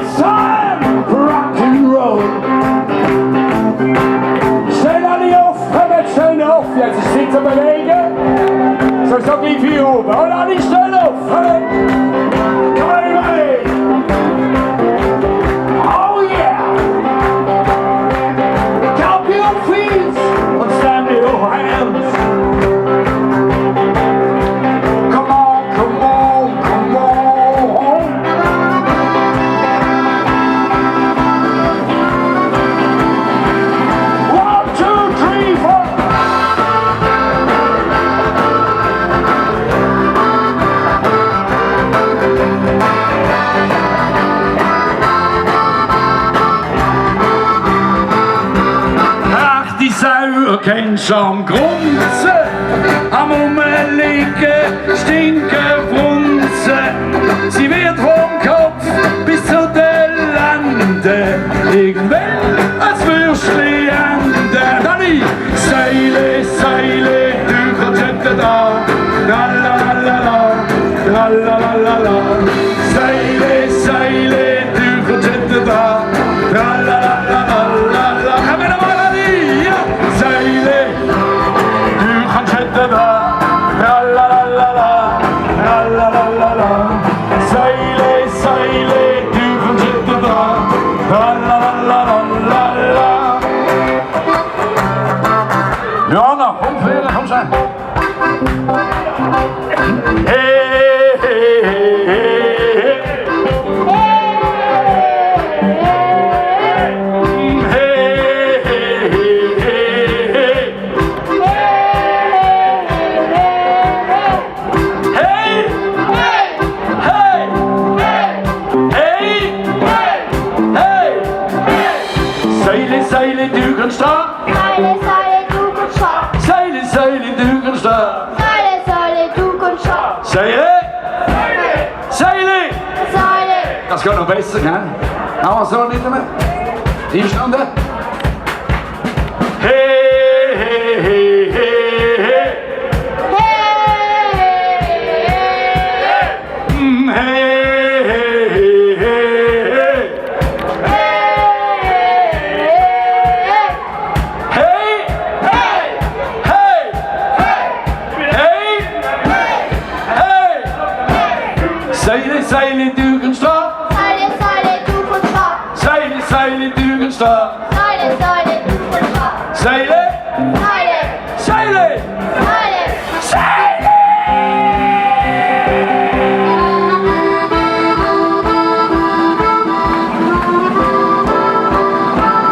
it's time for rock and roll. Zijn alle af en met zijn af. Ja, ze zit te bewegen. Zo is dat niet veel open. Oh, laat die steun af. Kom maar mee. Oh yeah. Count your feet and stand your hands. Come on, come on, come on. One, two, three, four. Ach, die Sau kennt schon Grunze, am Umliegen stinken Brunze. Sie wird vom Kopf bis zu den Lenden, irgendwann als Würstchen enden. Dani, Seile, Seile, du kommst hinter da, la la la la, la la la la. Seile, Seile, du kommst hinter da, la la la la la la. Gaan we nog maar die, ja. Seile, du kommst hinter da, la la la la, la la la la la. Seile, Seile, du kommst hinter da, la la la la la la. Johanna, kom verder, kom zijn. Hey, hey, hey, hey. Zeilen, du kan staan. Zeilen, zeilen, du kan staan. Zeilen, zeilen, du kan staan. Zeilen, zeilen, du kan staan. Zeilen. Zeilen. Zeilen. Das geht noch besser, ne? Aber so nicht mehr. Einstanden. Hey, hey, hey, hey, hey. Hey, hey, hey, hey, hey. Zeilen, zeilen, du kan staan. Zeilen, zeilen, du kan staan. Zeilen, zeilen, du kan staan. Zeilen, zeilen, du kan staan. Zeilen. Zeilen. Zeilen. Zeilen. Zeilen.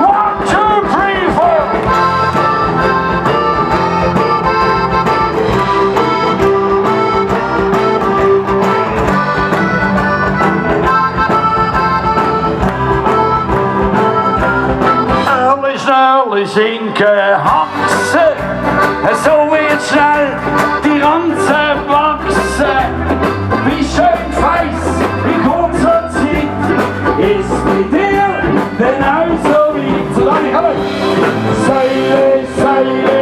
One, two, three, four. Early zinken Haxen, so wird schnell die Ranze wachsen. Wie schön weiß in kurzer Zeit ist mit dir denn auch so weit. So Dani, komm! Seile, Seile.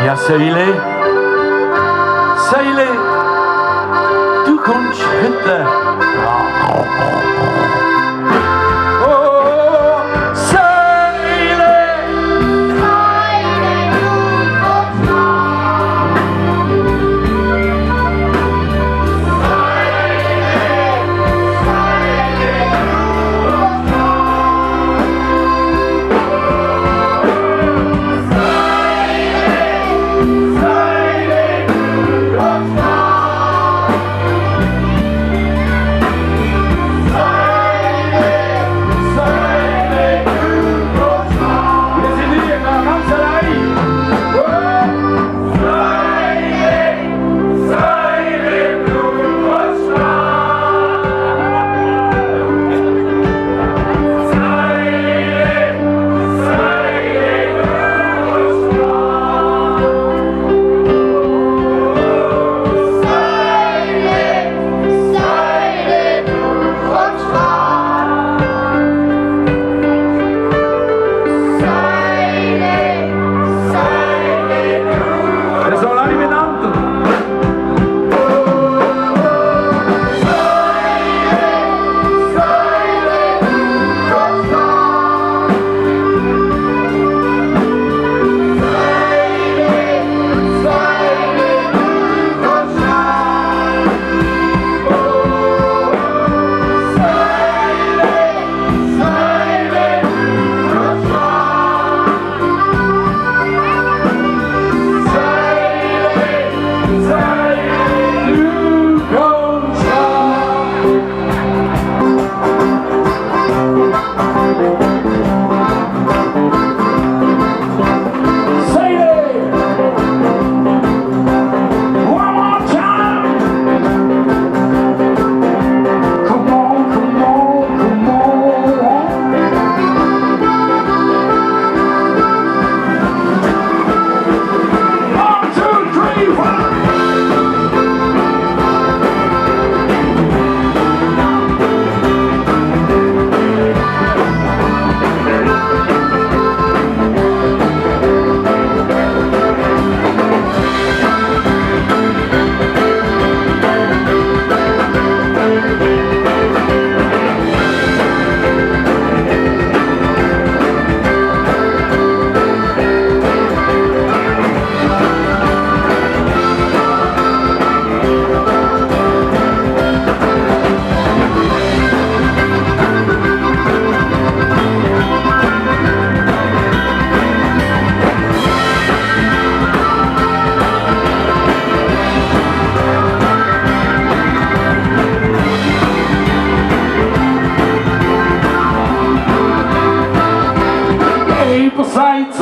Ja, Seile, Seile, du kommst hinter. Oh, Seile. Zeilen, du kan staan. Zeilen.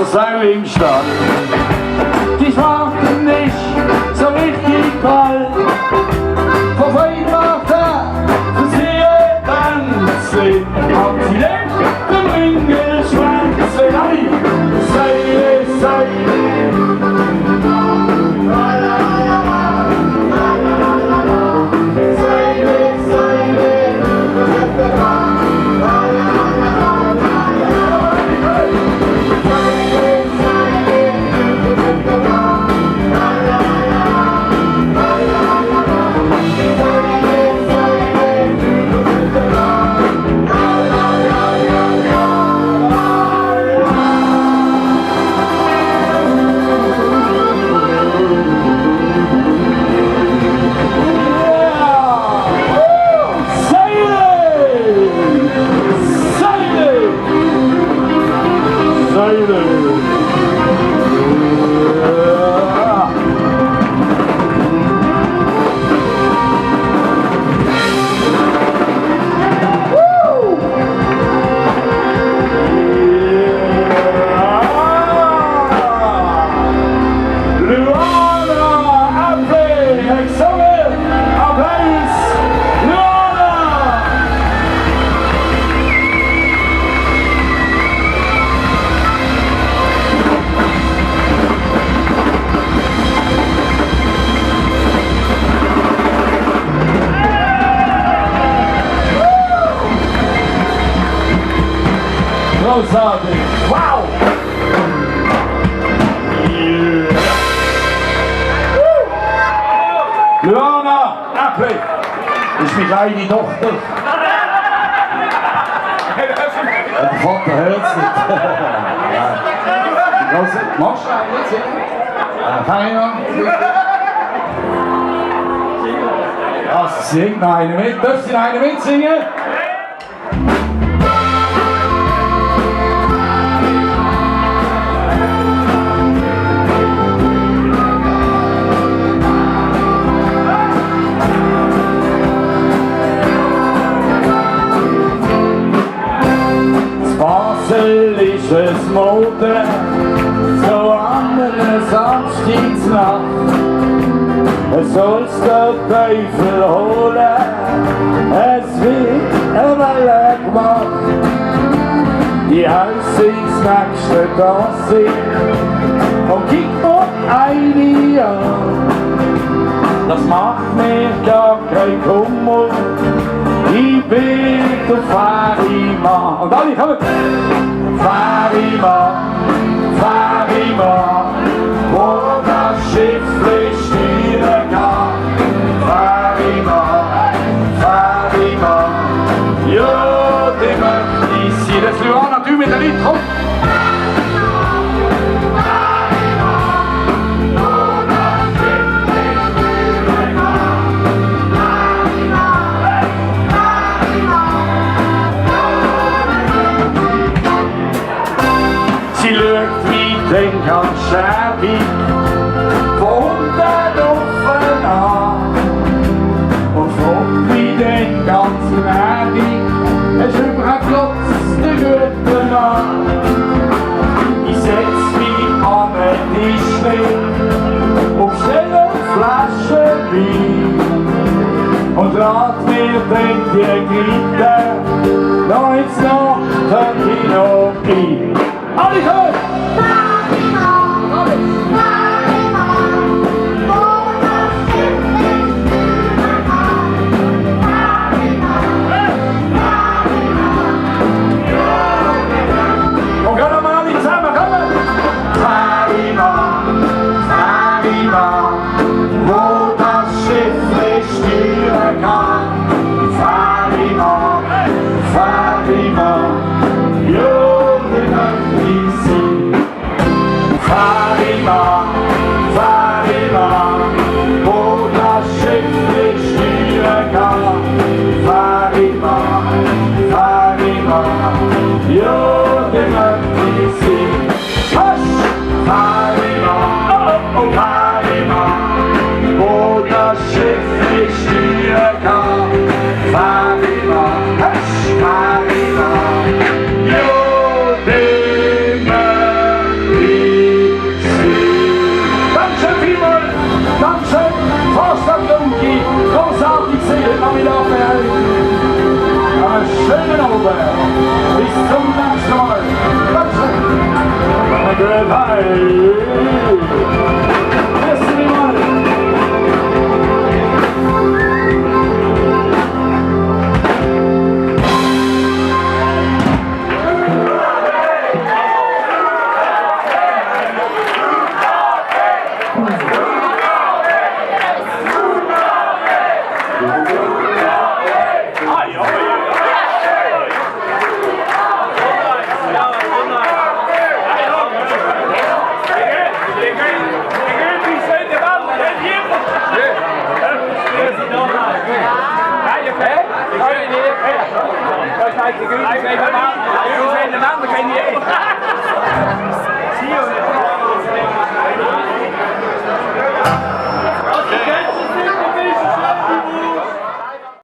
zur Sau im Stall. Die schwarten nicht so richtig bald. Von Weihnachten für sie tanzen, hat sie den Ringelschwänze. Hey, Seile, Seile. Großartig! Wow! Yeah. Luana Appel ist meine kleine Tochter. Der Vater hört es nicht. Machst du einen jetzt? Keiner? Ja, sie singt noch eine mit. Darf sie noch eine mitsingen? Basel ist es Mode, so an einer Samstagsnacht. Es soll's der Teufel holen, es wird eine Welle gemacht. Die Hälfte ins nächste Gasse und gib noch eine an. Das macht mir gar kein Kummer. Ich bin der Fährimann. Und alle kommen! Fährimann, Fährimann, wo das Schiff steuern kann. Fährimann, Fährimann, ja, die möchte ich sein. Das Luana, du mit den Leuten, komm! Denk an Schäbig, von unten offen an und fragt mich den ganz gnädig, es ist überhaupt Platz, der gute Mann. Ich setz mich an den Tisch und bestelle eine Flasche Wein und lad mir dann die Gritte noch ins Nachtkino ein. Alle hören! Fährimann, Ik